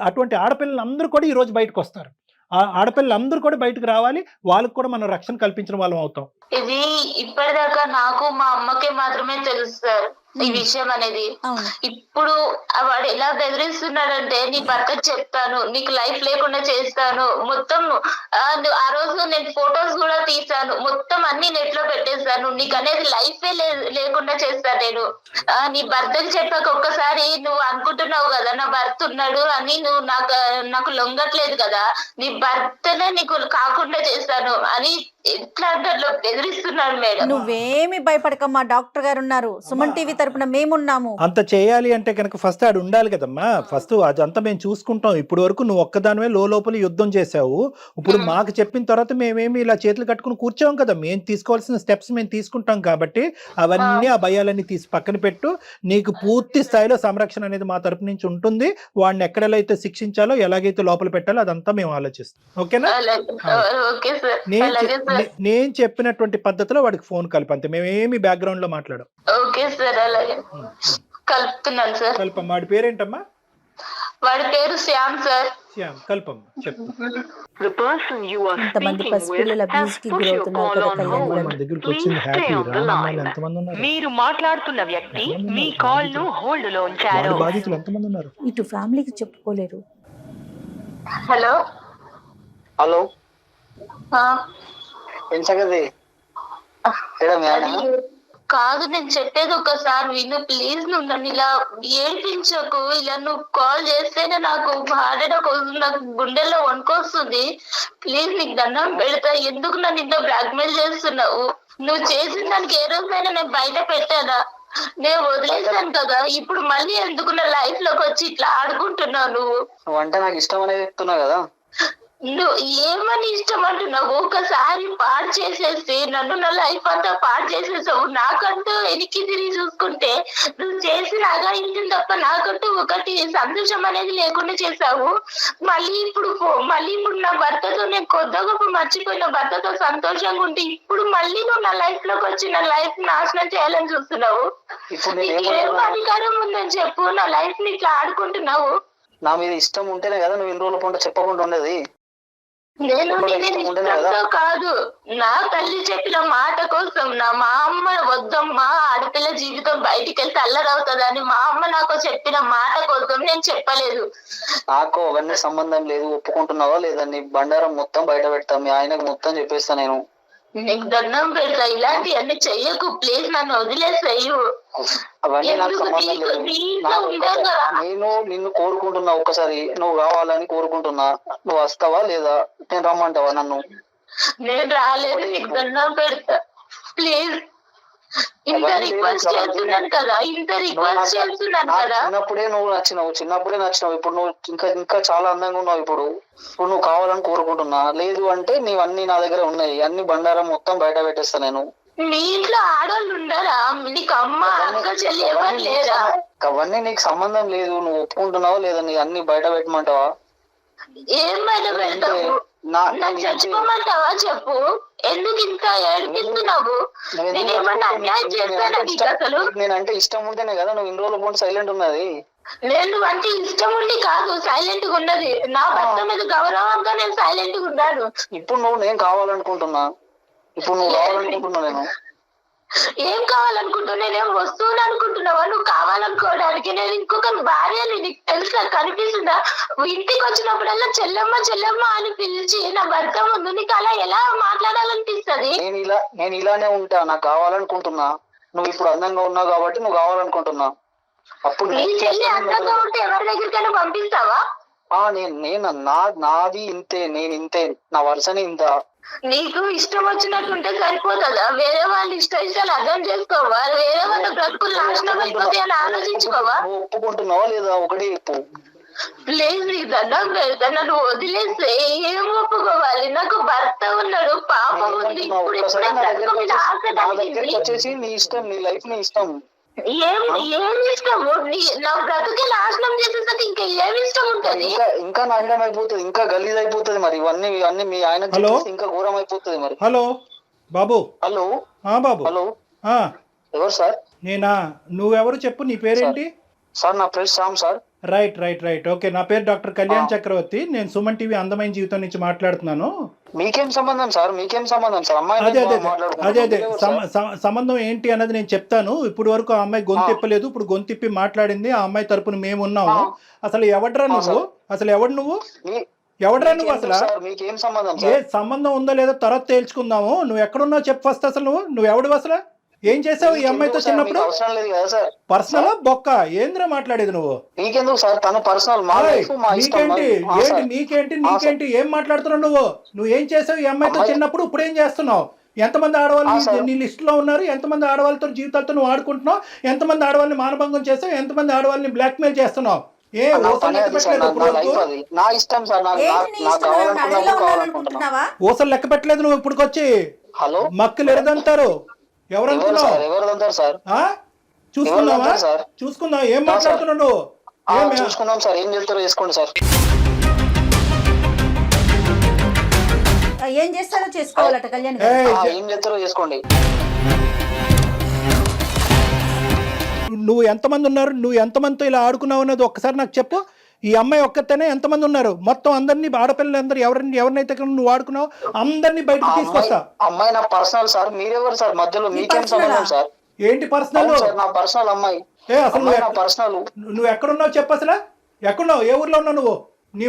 అటువంటి ఆడపిల్లలు అందరూ కూడా ఈరోజు బయటకు వస్తారు. ఆ ఆడపిల్లలందరూ కూడా బయటకు రావాలి, వాళ్ళకు కూడా మనం రక్షణ కల్పించిన వాళ్ళం అవుతాం. ఇది ఇప్పటిదాకా నాకు మా అమ్మకే మాత్రమే తెలుసు సార్ ఈ విషయం అనేది. ఇప్పుడు వాడు ఎలా బెదిరిస్తున్నాడంటే నీ భర్తకు చెప్తాను, నీకు లైఫ్ లేకుండా చేస్తాను, మొత్తం ఆ రోజు నేను ఫొటోస్ కూడా తీసాను, మొత్తం అన్ని నెట్ లో పెట్టేస్తాను, నీకు అనేది లైఫే లేకుండా చేస్తాను నేను. నీ భర్తకు చెప్పాక ఒక్కసారి నువ్వు అనుకుంటున్నావు కదా నా భర్త ఉన్నాడు అని, నువ్వు నాకు లొంగట్లేదు కదా, నీ భర్తనే నీకు కాకుండా చేస్తాను అని ఎట్లా బెదిరిస్తున్నాడు మేడం. నువ్వేమి భయపడకమ్మా, డాక్టర్ గారు ఉన్నారు, సుమన్ టీవీ తరపున మేమున్నాము. అంత చేయాలి అంటే కనుక ఫస్ట్ ఆడు ఉండాలి కదమ్మా. ఫస్ట్ అదంతా మేము చూసుకుంటాం. ఇప్పుడు వరకు నువ్వు ఒక్కదానివే లోపల యుద్ధం చేసావు. ఇప్పుడు మాకు చెప్పిన తర్వాత మేమేమి ఇలా చేతులు కట్టుకుని కూర్చోం కదా. మేము తీసుకోవాల్సిన స్టెప్స్ మేము తీసుకుంటాం. కాబట్టి అవన్నీ ఆ భయాలన్నీ తీసి పక్కన పెట్టు. నీకు పూర్తి స్థాయిలో సంరక్షణ అనేది మా తరపు నుంచి ఉంటుంది. వాడిని ఎక్కడైతే శిక్షించాలో, ఎలాగైతే లోపల పెట్టాలో అదంతా మేము ఆలోచిస్తాం. ఓకేనా? నేను చెప్పినటువంటి పద్ధతిలో వాడికి ఫోన్ కలిపి, అంతే. మేమేమి బ్యాక్గ్రౌండ్ లో మాట్లాడాం. ఓకే సార్, అలాగే కలుపుతున్నాను సార్. కల్పమ్మ. వాడి పేరేంటమ్మా? వాడి పేరు శ్యామ్ సార్. శ్యామ్. కల్పమ్మ చెప్పు. మీరు మాట్లాడుతున్న వ్యక్తి మీ కాల్ ను హోల్డ్ లో ఉంచారు. బాధితులు ఎంతమంది ఉన్నారు? ఇటు ఫ్యామిలీకి చెప్పుకోలేరు. హలో హలో, కాదు, నేను చెప్పేది ఒకసారి విను ప్లీజ్. నువ్వు నన్ను ఇలా ఏడిపించకు. ఇలా నువ్వు కాల్ చేస్తేనే నాకు హార్ట్ అటాక్ వస్తుంది, నాకు గుండెల్లో వణుకొస్తుంది. ప్లీజ్ నీకు దండం పెడతా, ఎందుకు నన్ను ఇంత బ్లాక్మెయిల్ చేస్తున్నావు? నువ్వు చేసిన దానికి ఏ రోజైనా నేను బయట పెట్టానా? నేను వదిలేసాను కదా, ఇప్పుడు మళ్ళీ ఎందుకు నా లైఫ్ లోకి వచ్చి ఇట్లా ఆడుకుంటున్నావు? నువ్వు అంటే నాకు ఇష్టం అనేది చెప్తున్నావు కదా. నువ్వు ఏమని ఇష్టం అంటున్నావు? ఒకసారి పాడు చేసేసి నన్ను నా లైఫ్ అంతా పాడు చేసేసావు. నాకంటూ వెనక్కి తిరిగి చూసుకుంటే నువ్వు చేసిన అగాయించిన తప్ప నాకంటూ ఒకటి సంతోషం అనేది లేకుండా చేసావు. మళ్ళీ ఇప్పుడు నా భర్తతో నేను కొత్త గొప్ప మర్చిపోయిన భర్తతో సంతోషంగా ఉంటే ఇప్పుడు మళ్ళీ నువ్వు నా లైఫ్ లోకి వచ్చి నా లైఫ్ నాశనం చేయాలని చూస్తున్నావు. ఏం అధికారం ఉందని చెప్పు? నా లైఫ్ ని ఇట్లా ఆడుకుంటున్నావు. నా మీద ఇష్టం ఉంటేనే కదా నువ్వు ఇన్ని రోజుల పంట చెప్పకుండా ఉండేది. నేను ఇష్టంతో కాదు, నా తల్లి చెప్పిన మాట కోసం మా అమ్మ వద్దమ్మా ఆడపిల్ల జీవితం బయటికి వెళ్తే అల్లరవుతుందని మా అమ్మ నాకు చెప్పిన మాట కోసం నేను చెప్పలేదు. నాకు అవన్నీ సంబంధం లేదు. ఒప్పుకుంటున్నావా లేదా? నీ బండారం మొత్తం బయట పెడతా, మీ ఆయనకు మొత్తం చెప్పేస్తా. నేను నీకు దండం పెడతా, ఇలాంటి అన్ని చెయ్యకు ప్లీజ్, నన్ను వదిలేసేయు. అవన్నీ నాకు సంబంధం లేదు. నేను నిన్ను కోరుకుంటున్నా, ఒక్కసారి నువ్వు కావాలని కోరుకుంటున్నా. నువ్వు వస్తావా లేదా? నేను రమ్మంటావా నన్ను? నేను రాలేదు, నీకు దండం పెడతా ప్లీజ్. ఇంత రిక్వెస్ట్ చేస్తున్నాను కదా. చిన్నప్పుడే నువ్వు నచ్చినావు. ఇప్పుడు నువ్వు ఇంకా చాలా అందంగా ఉన్నావు. ఇప్పుడు నువ్వు కావాలని కోరుకుంటున్నా. లేదు అంటే నీవన్నీ నా దగ్గర ఉన్నాయి. అన్ని బండారం మొత్తం బయట పెట్టేస్తా నేను. మీ ఇంట్లో ఆడవాళ్ళు ఉండరా? నీకు అమ్మ అక్క చెల్లి ఎవరు లేరా? అవన్నీ నీకు సంబంధం లేదు. నువ్వు ఒప్పుకుంటున్నావా లేదా? నీ అన్ని బయట పెట్టమంటావా? ఏం బయట పెడతావు? చచ్చిపోమంటావా చెప్పు? ఎందుకు ఇంత ఏడిపిస్తున్నావు? నేనేమన్నా అన్యాయం చేస్తానా నీకు? అసలు నేనంటే ఇష్టం ఉంటేనే కదా నువ్వు ఇన్ని రోజుల పాటు సైలెంట్ ఉన్నది. నేను అంటే ఇష్టం ఉండి కాదు సైలెంట్ గా ఉన్నది. నా భర్త మీద గౌరవంగా నేను సైలెంట్ గా ఉన్నాను. ఇప్పుడు నేను కావాలనుకుంటున్నా. నేను ఏం కావాలనుకుంటున్నా? నేనేం వస్తువులు అనుకుంటున్నావా నువ్వు కావాలనుకోవడానికి? నేను ఇంకొక భార్యని నీకు తెలుసా? కనిపిస్తుందా? ఇంటికి వచ్చినప్పుడల్లా చెల్లమ్మ అని పిలిచి నా భర్త ముందు నీకు అలా ఎలా మాట్లాడాలనిపిస్తుంది? నేను ఇలానే ఉంటా. నాకు కావాలనుకుంటున్నా. నువ్వు ఇప్పుడు అందంగా ఉన్నావు కాబట్టి నువ్వు కావాలనుకుంటున్నా. అప్పుడు నీ చెల్లి అందంగా ఉంటే ఎవరి దగ్గరికైనా పంపిస్తావా? నాది ఇంతే, నేను ఇంతే, నా వరుసని ఇంత. నీకు ఇష్టం వచ్చినట్టుంటే సరిపోతుందా? వేరే వాళ్ళ ఇష్టాలు అర్థం చేసుకోవా? వేరే వాళ్ళ బ్రతుకులు నాశనం అయిపోతాయి అని ఆలోచించుకోవా? ఒప్పుకుంటున్నావా లేదా? ఒకటి చెప్పు ప్లీజ్. నీ దండం పెడతా, నన్ను వదిలేస్తే ఏం ఒప్పుకోవాలి? నాకు భర్త ఉన్నాడు, పాపం ఉంది. వచ్చేసి నీ ఇష్టం, నీ లైఫ్ నీ ఇష్టం. ఏమి ఇష్టము? నా బ్రతుకే నాశనం చేసేసరికి ఇంకా ఏమి ఇష్టం ఉంటుంది? ఇంకా నాశనం అయిపోతుంది, ఇంకా గలీజ్ అయిపోతుంది. మరి ఇవన్నీ మీ ఆయన ఇంకా ఘోరం అయిపోతుంది. మరి హలో బాబు. హలో బాబు. హలో ఎవరు సార్? నేనా? నువ్వెవరు చెప్పు, నీ పేరేంటి? సార్ నా పేరు శ్యామ్ సార్. రైట్. ఓకే, నా పేరు డాక్టర్ కళ్యాణ్ చక్రవర్తి. నేను సుమన్ టీవీ అందమైన జీవితం నుంచి మాట్లాడుతున్నాను. మీకేం సంబంధం సార్? అమ్మాయి అదే సంబంధం ఏంటి అన్నది నేను చెప్తాను. ఇప్పుడు వరకు ఆ అమ్మాయి గొంతిప్పలేదు, ఇప్పుడు గొంతిప్పి మాట్లాడింది. ఆ అమ్మాయి తరపున మేము ఉన్నాము. అసలు ఎవడ్రా నువ్వు? ఎవడ్రా నువ్వు? అసలు మీకేం సంబంధం? ఏ సంబంధం ఉందో లేదో తర్వాత తేల్చుకుందాము. నువ్వు ఎక్కడున్నావు చెప్పు ఫస్ట్. అసలు నువ్వు ఎవడు? అసలు ఏం చేసావు ఈ అమ్మాయితో చిన్నప్పుడు? అవసరం లేదు కదా సార్. పర్సనల్ బొక్క ఏంద్రా మాట్లాడేది నువ్వు? నీకెందుకు సార్? తను పర్సనల్. నీకేంటి ఏం మాట్లాడుతున్నావు నువ్వు? నువ్వు ఏం చేసావు ఈ అమ్మాయితో చిన్నప్పుడు? ఇప్పుడు ఏం చేస్తున్నావు? ఎంతమంది ఆడవాళ్ళు నీ లిస్ట్ లో ఉన్నారు? ఎంతమంది ఆడవాళ్ళతో జీవితాలతో నువ్వు ఆడుకుంటున్నావు? ఎంతమంది ఆడవాళ్ళని మానభంగం చేస్తావు? ఎంతమంది ఆడవాళ్ళని బ్లాక్ మెయిల్ చేస్తున్నావు? ఊసలు లెక్క పెట్టలేదు నువ్వు ఇప్పుడుకొచ్చి. హలో మక్కులు ఎరదంటారు. ఎవరనుకున్నావు? చూసుకుందాం. ఏం మాట్లాడుతున్నావు నువ్వు? చూసుకుందాం సార్. ఏం చేస్తారో చేసుకోండి సార్. ఏం చేస్తారో చేసుకోవాలట కళ్యాణ్. ఏం చేస్తారో చేసుకోండి. నువ్వు ఎంతమంది ఉన్నారు? నువ్వు ఎంతమందితో ఇలా ఆడుకున్నావు అన్నది ఒక్కసారి నాకు చెప్పు. ఈ అమ్మాయి ఒక్కతేనే ఎంతమంది ఉన్నారు? మొత్తం అందరినీ ఆడపిల్లలందరూ ఎవరినైతే నువ్వు ఆడుకున్నావు అందరినీ బయటకు తీసుకొస్తా. అమ్మాయి నా పర్సనల్ సార్. మీరెవరు సార్ మధ్యలో? మీకేం సంబంధం సార్? ఏంటి పర్సనల్? నా పర్సనల్ అమ్మాయి. పర్సనల్. నువ్వు ఎక్కడున్నావు చెప్పు. అసలు ఎక్కడున్నావు? ఏ ఊర్లో ఉన్నావు నువ్వు? నీ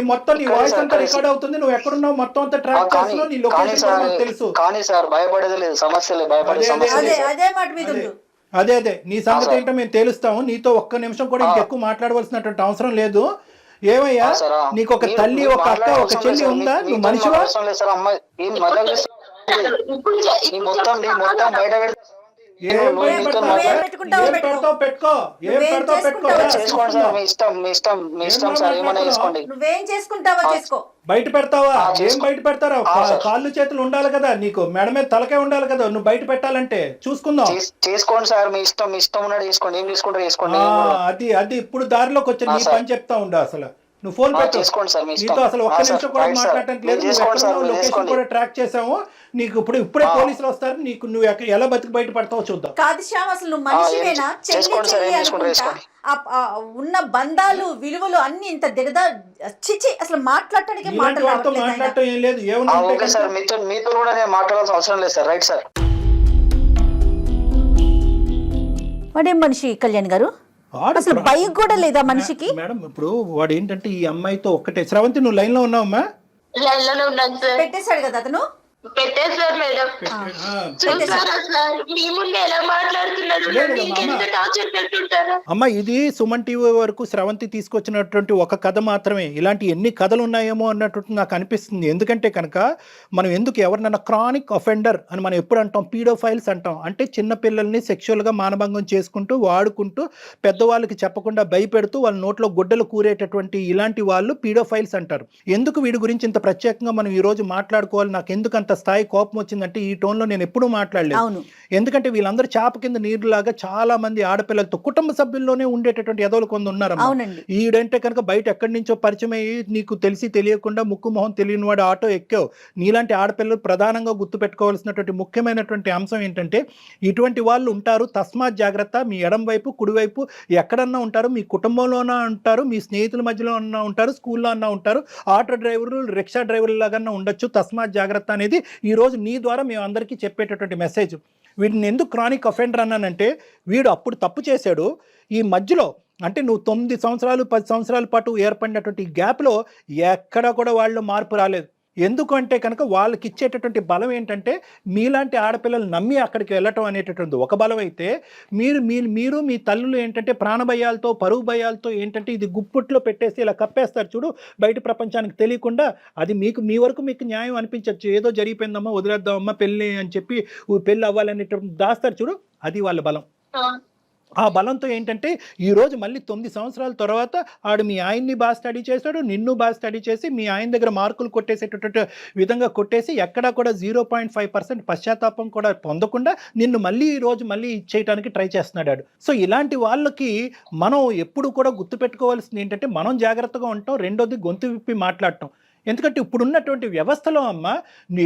వాయిస్ అంతా రికార్డ్ అవుతుంది. నువ్వు ఎక్కడున్నావు మొత్తం అంతా ట్రాక్ చేస్తున్నావు. నీ లొకేషన్ తెలుసు. కానీ సార్ భయపడేది లేదు. సమస్యలే భయపడే సమస్య. అదే నీ సంగతి ఏంటో మేము తేలుస్తాము. నీతో ఒక్క నిమిషం కూడా ఇంకెక్కువ మాట్లాడవలసినటువంటి అవసరం లేదు. ఏమయ్యా, నీకు ఒక తల్లి, ఒక అక్క, ఒక చెల్లి ఉందా? నువ్వు మనిషివా? ఏం పెట్టుకుంటావో ఏం పెట్టుకో. పెడతావు పెట్టుకో, ఏం నువ్వేం పెడతావు పెట్టుకో. చేసుకుంటావో చేసుకోండి సార్, మీ ఇష్టం మీ ఇష్టం మీ ఇష్టం సార్, ఏమైనా చేసుకోండి. నువ్వేం చేసుకుంటావో చేసుకో. బయట పెడతావా? ఏం చేసుకో. బయట పెడతారా? సార్. కాళ్ళు చేతులు ఉండాలి కదా నీకు, మెడ మీద తలకే ఉండాలి కదా, నువ్వు బయట పెట్టాలంటే చూసుకుందాం. చేసుకోండి సార్, మీ ఇష్టం మీ ఇష్టం ఉన్నట్టు చేసుకోండి, ఏం చేసుకుంటారు చేసుకోండి. అది ఇప్పుడు దారిలోకి వచ్చి నీ పని చెప్తా ఉండు. అసలు నువ్వు ఫోన్ పెట్టు. చేసుకోండి సార్, మీ ఇష్టం. నీతో అసలు ఒక్క నిమిషం కూడా మాట్లాడటానికి లేదు. లొకేషన్ కూడా ట్రాక్ చేసాము నీకు. ఇప్పుడే పోలీసులు వస్తారు, నీకు నువ్వు ఎలా బతికి బయట పడతావో చూద్దాం. కాదు శ్యామ్, అసలు నువ్వు మనిషివేనా? చెల్లి అనుకుంటా ఉన్న బంధాలు విలువలు అన్ని ఇంత దిగదా చిచి, అసలు మాట్లాడటానికి మాట్లాడటం ఏం లేదు. ఓకే సార్, మీతో కూడా నేను మాట్లాడాల్సిన అవసరం లేదు సార్. Right sir. వాడేం మనిషి కళ్యాణ్ గారు? అసలు భయం కూడా లేదా మనిషికి? మేడం ఇప్పుడు వాడు ఏంటంటే ఈ అమ్మాయితో ఒక్కటే. శ్రవంతి నువ్వు లైన్ లో ఉన్నావమ్మా? లైన్లోనే ఉన్నాను సార్. పెట్టేశాడు కదా అతను. పెట్టేశారు మేడం. చూసారా సార్ మీ ముందు ఎలా మాట్లాడుతున్నాడు? ఇంకెంత టార్చర్ పెడుతుంటారా? అమ్మ ఇది సుమన్ టీవీ వరకు స్రవంతి తీసుకొచ్చినటువంటి ఒక కథ మాత్రమే. ఇలాంటి ఎన్ని కథలు ఉన్నాయేమో అన్నట్టు నాకు అనిపిస్తుంది. ఎందుకంటే కనుక మనం ఎందుకు ఎవరినైనా క్రానిక్ అఫెండర్ అని మనం ఎప్పుడు అంటాం, పీడోఫైల్స్ అంటాం. అంటే చిన్న పిల్లల్ని సెక్షువల్గా మానభంగం చేసుకుంటూ వాడుకుంటూ పెద్దవాళ్ళకి చెప్పకుండా భయపెడుతూ వాళ్ళ నోట్లో గుడ్డలు కూరేటటువంటి ఇలాంటి వాళ్ళు పీడోఫైల్స్ అంటారు. ఎందుకు వీడి గురించి ఇంత ప్రత్యేకంగా మనం ఈ రోజు మాట్లాడుకోవాలి? నాకు ఎందుకు అంత స్థాయి కోపం వచ్చిందంటే ఈ టోన్లో నేను ఎప్పుడూ మాట్లాడలేదు. ఎందుకంటే వీళ్ళందరూ చాప కింద నీరులాగా చాలా మంది ఆడపిల్లలతో కుటుంబ సభ్యుల్లోనే ఉండేటటువంటి ఎదవలు కొంత ఉన్నారు. ఈడంటే కనుక బయట ఎక్కడి నుంచో పరిచయం అయ్యి నీకు తెలిసి తెలియకుండా ముక్కు మొహం తెలియని వాడు ఆటో ఎక్కావు. నీలాంటి ఆడపిల్లలు ప్రధానంగా గుర్తుపెట్టుకోవాల్సినటువంటి ముఖ్యమైనటువంటి అంశం ఏంటంటే ఇటువంటి వాళ్ళు ఉంటారు, తస్మాత్ జాగ్రత్త. మీ ఎడం వైపు కుడివైపు ఎక్కడన్నా ఉంటారు, మీ కుటుంబంలోనే ఉంటారు, మీ స్నేహితుల మధ్యలో అన్నా ఉంటారు, స్కూల్లో అన్నా ఉంటారు, ఆటో డ్రైవర్లు రిక్షా డ్రైవర్లు లాగా ఉండొచ్చు. తస్మాత్ జాగ్రత్త అనేది ఈరోజు నీ ద్వారా మేము అందరికీ చెప్పేటటువంటి మెసేజ్. వీడిని ఎందుకు క్రానిక్ అఫెండర్ అన్నానంటే వీడు అప్పుడు తప్పు చేశాడు. ఈ మధ్యలో అంటే నువ్వు 9 సంవత్సరాలు 10 సంవత్సరాల పాటు ఏర్పడినటువంటి గ్యాప్లో ఎక్కడ కూడా వాళ్ళు మార్పు రాలేదు. ఎందుకంటే కనుక వాళ్ళకి ఇచ్చేటటువంటి బలం ఏంటంటే మీలాంటి ఆడపిల్లలు నమ్మి అక్కడికి వెళ్ళటం అనేటటువంటి ఒక బలం అయితే మీరు మీ తల్లులు ఏంటంటే ప్రాణభయాలతో పరువు భయాలతో ఏంటంటే ఇది గుప్పుట్లో పెట్టేసి ఇలా కప్పేస్తారు చూడు, బయట ప్రపంచానికి తెలియకుండా. అది మీ వరకు మీకు న్యాయం అనిపించవచ్చు, ఏదో జరిగిపోయిందమ్మా వదిలేద్దామమ్మా పెళ్ళి అని చెప్పి పెళ్ళి అవ్వాలనేటటువంటి దాస్తారు చూడు, అది వాళ్ళ బలం. ఆ బలంతో ఏంటంటే ఈరోజు మళ్ళీ 9 సంవత్సరాల తర్వాత ఆడు మీ ఆయన్ని బాగా స్టడీ చేశాడు, నిన్ను బాగా స్టడీ చేసి మీ ఆయన దగ్గర మార్కులు కొట్టేసేటటువంటి విధంగా కొట్టేసి ఎక్కడా కూడా 0.5% పశ్చాత్తాపం కూడా పొందకుండా నిన్ను మళ్ళీ ఈరోజు మళ్ళీ ఇచ్చేయడానికి ట్రై చేస్తున్నాడు. సో ఇలాంటి వాళ్ళకి మనం ఎప్పుడు కూడా గుర్తుపెట్టుకోవాల్సింది ఏంటంటే మనం జాగ్రత్తగా ఉంటాం, రెండోది గొంతు విప్పి మాట్లాడటం. ఎందుకంటే ఇప్పుడున్నటువంటి వ్యవస్థలో అమ్మ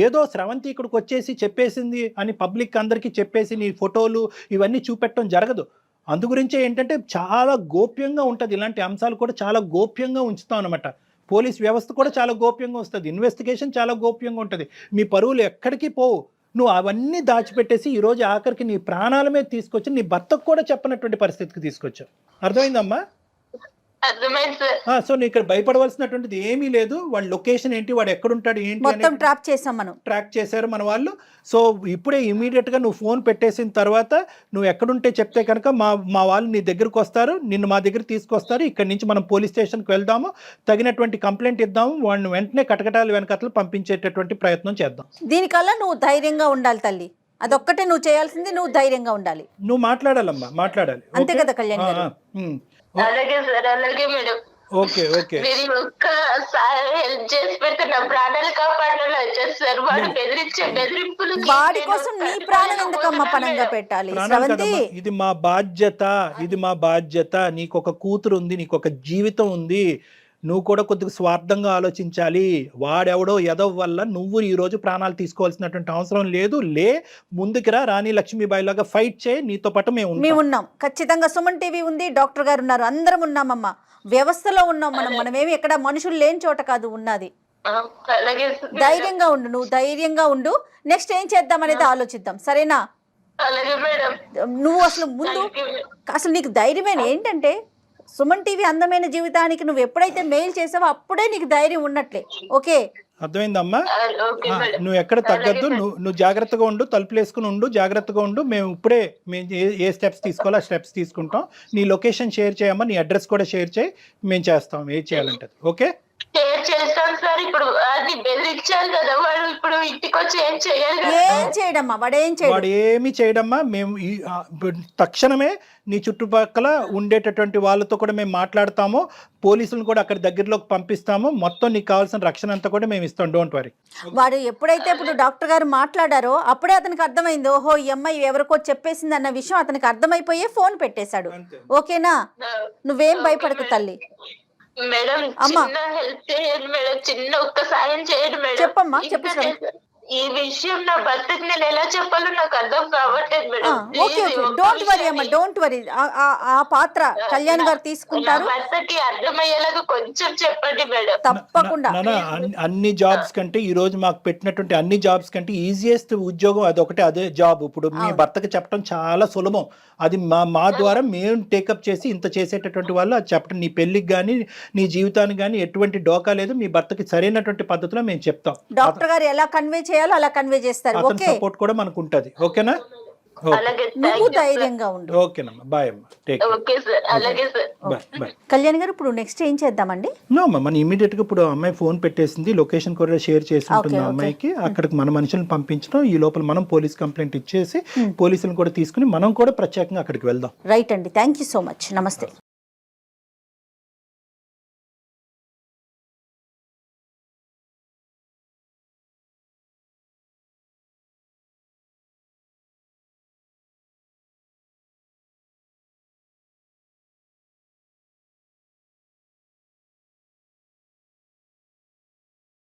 ఏదో స్రవంతి ఇక్కడికి వచ్చేసి చెప్పేసింది అని పబ్లిక్ అందరికీ చెప్పేసి నీ ఫోటోలు ఇవన్నీ చూపెట్టడం జరగదు. అందు గురించే ఏంటంటే చాలా గోప్యంగా ఉంటుంది. ఇలాంటి అంశాలు కూడా చాలా గోప్యంగా ఉంచుతాం అనమాట. పోలీస్ వ్యవస్థ కూడా చాలా గోప్యంగా వస్తుంది, ఇన్వెస్టిగేషన్ చాలా గోప్యంగా ఉంటుంది. మీ పరువులు ఎక్కడికి పోవు. నువ్వు అవన్నీ దాచిపెట్టేసి ఈరోజు ఆఖరికి నీ ప్రాణాల మీద తీసుకొచ్చి నీ భర్తకు కూడా చెప్పనటువంటి పరిస్థితికి తీసుకొచ్చావు. అర్థమైందమ్మా? సో నీ ఇక్కడ భయపడవలసినటువంటిది ఏమీ లేదు. వాడి లొకేషన్ ఏంటి, వాడు ఎక్కడుంటాడు ఏంటి మొత్తం ట్రాక్ చేశారు మన వాళ్ళు. సో ఇప్పుడే ఇమీడియట్ గా నువ్వు ఫోన్ పెట్టేసిన తర్వాత నువ్వు ఎక్కడుంటే చెప్తే కనుక మా వాళ్ళు నీ దగ్గరకు వస్తారు, నిన్ను మా దగ్గర తీసుకొస్తారు. ఇక్కడి నుంచి మనం పోలీస్ స్టేషన్కి వెళ్దాము, తగినటువంటి కంప్లైంట్ ఇద్దాము, వాడిని వెంటనే కటకటాలు వెనకతలు పంపించేటటువంటి ప్రయత్నం చేద్దాం. దీనికల్లా నువ్వు ధైర్యంగా ఉండాలి తల్లి, అదొక్కటే నువ్వు చేయాల్సింది. నువ్వు ధైర్యంగా ఉండాలి, నువ్వు మాట్లాడాలమ్మా, మాట్లాడాలి. అంతే కదా కళ్యాణ్ గారు? అలాగే సార్, అలాగే మేడం. ఓకే మీరు ఒక్కసారి హెల్ప్ చేసి పెడితే నా ప్రాణాలు కాపాడాలి వచ్చేస్తారు. వాడు బెదిరింపులు వాడి కోసం నీ ప్రాణం ఎందుకమ్మా పణంగా పెట్టాలి? ఇది మా బాధ్యత. నీకు ఒక కూతురు ఉంది, నీకు ఒక జీవితం ఉంది. నువ్వు కూడా కొద్దిగా స్వార్థంగా ఆలోచించాలి. వాడెవడో ఎదవ వల్ల నువ్వు ఈరోజు ప్రాణాలు తీసుకోవాల్సినటువంటి అవసరం లేదు. ముందుకు రా, రాణి లక్ష్మీబాయి లాగా ఫైట్ చేయి. నీతో పాటు మేము ఉన్నాం. ఖచ్చితంగా సుమన్ టీవీ ఉంది, డాక్టర్ గారు ఉన్నారు, అందరం ఉన్నామమ్మా. వ్యవస్థలో ఉన్నాం మనమేమి ఎక్కడ మనుషులు లేని చోట కాదు ఉన్నది. ధైర్యంగా ఉండు, నువ్వు ధైర్యంగా ఉండు. నెక్స్ట్ ఏం చేద్దాం అనేది ఆలోచిద్దాం, సరేనా? నువ్వు అసలు నీకు ధైర్యమైన ఏంటంటే సుమన్ టీవీ అందమైన జీవితానికి నువ్వు ఎప్పుడైతే మెయిల్ చేసావో అప్పుడే నీకు ధైర్యం ఉన్నట్లే. ఓకే, అర్థమైందమ్మా? నువ్వు ఎక్కడ తగ్గద్దు, నువ్వు జాగ్రత్తగా ఉండు, తలుపులు వేసుకుని ఉండు, జాగ్రత్తగా ఉండు. మేము ఇప్పుడే ఏ స్టెప్స్ తీసుకోవాలో ఆ స్టెప్స్ తీసుకుంటాం. నీ లొకేషన్ షేర్ చేయమ్మా, నీ అడ్రస్ కూడా షేర్ చేయి, మేము చేస్తాం ఏం చేయాలంటే. ఓకే, షేర్ చేస్తాను సార్. ఇప్పుడు అది బెదిరించారు కదా వాడు, ఇప్పుడు ఇంటికి వచ్చి ఏం చేయాలి కదా. ఏం చేయడమ్మా, వాడు ఏం చేయడు. వాడు ఏమి చేయడమ్మా. మేము తక్షణమే నీ చుట్టుపక్కల ఉండేటటువంటి వాళ్ళతో కూడా మేము మాట్లాడతాము, పోలీసులను కూడా అక్కడ దగ్గరలోకి పంపిస్తాము, మొత్తం నీకు కావాల్సిన రక్షణ అంతా కూడా మేము ఇస్తాం. Don't worry. వాడు ఎప్పుడైతే ఇప్పుడు డాక్టర్ గారు మాట్లాడారో అప్పుడే అతనికి అర్థమైంది, ఓహో ఈ అమ్మాయి ఎవరికో చెప్పేసింది అన్న విషయం అతనికి అర్థమైపోయే ఫోన్ పెట్టేశాడు. ఓకేనా, నువ్వేం భయపడకు తల్లి. మేడం అమ్మా. చిన్న హెల్ప్ చేయండి మేడం, చిన్న ఒక్క సాయం చేయండి మేడం. చెప్పమ్మా, చెప్పు ఇంకా శ్రవంతి. ఈ విషయం నా భర్తకి నేను ఎలా చెప్పాలో నాకు అర్థం కావట్లేదు madam. Okay okay, don't worry అమ్మా, డోంట్ వరీ. ఆ పాత్ర కళ్యాణ్ గారు తీసుకుంటారు. నా భర్తకి అర్థమయ్యేలాగా కొంచెం చెప్పండి మేడం. తప్పకుండా. అన్ని జాబ్స్ కంటే ఈ రోజు మాకు పెట్టినటువంటి అన్ని జాబ్స్ కంటే ఈజియెస్ట్ ఉద్యోగం అదొకటే, అదే జాబ్. ఇప్పుడు మీ భర్తకి చెప్పడం చాలా సులభం. అది మా ద్వారా మేము టేకప్ చేసి ఇంత చేసేటటువంటి వాళ్ళు అది చెప్పడం. నీ పెళ్లికి కానీ నీ జీవితానికి కానీ ఎటువంటి డోకా లేదు. మీ భర్తకి సరైనటువంటి పద్ధతిలో మేము చెప్తాం. డాక్టర్ గారు ఎలా కన్వే చేయాలో అలా కన్వే చేస్తారు. అతని ఓకే, సపోర్ట్ కూడా మనకు ఉంటది. ఓకేనా? అలాగే నువ్వు ధైర్యంగా ఉండు. ఓకేనమ్మా, బాయ్ అమ్మా, టేక్ కేర్. ఓకే సార్, అలాగే sir. Bye bye. Kalyan garu ఇప్పుడు నెక్స్ట్ ఏం చేద్దామండి? నో అమ్మా, మనం ఇమీడియట్ గా ఇప్పుడు అమ్మాయి ఫోన్ పెట్టేసింది, లొకేషన్ కూడా షేర్ చేసి ఉంటుంది Okay, అమ్మాయికి. అక్కడికి మన మనుషులను పంపించడం, ఈ లోపల మనం పోలీస్ కంప్లైంట్ ఇచ్చేసి పోలీసులను కూడా తీసుకుని మనం కూడా ప్రత్యేకంగా అక్కడికి వెళ్దాం. రైట్ అండి, థ్యాంక్ యూ సో మచ్. నమస్తే.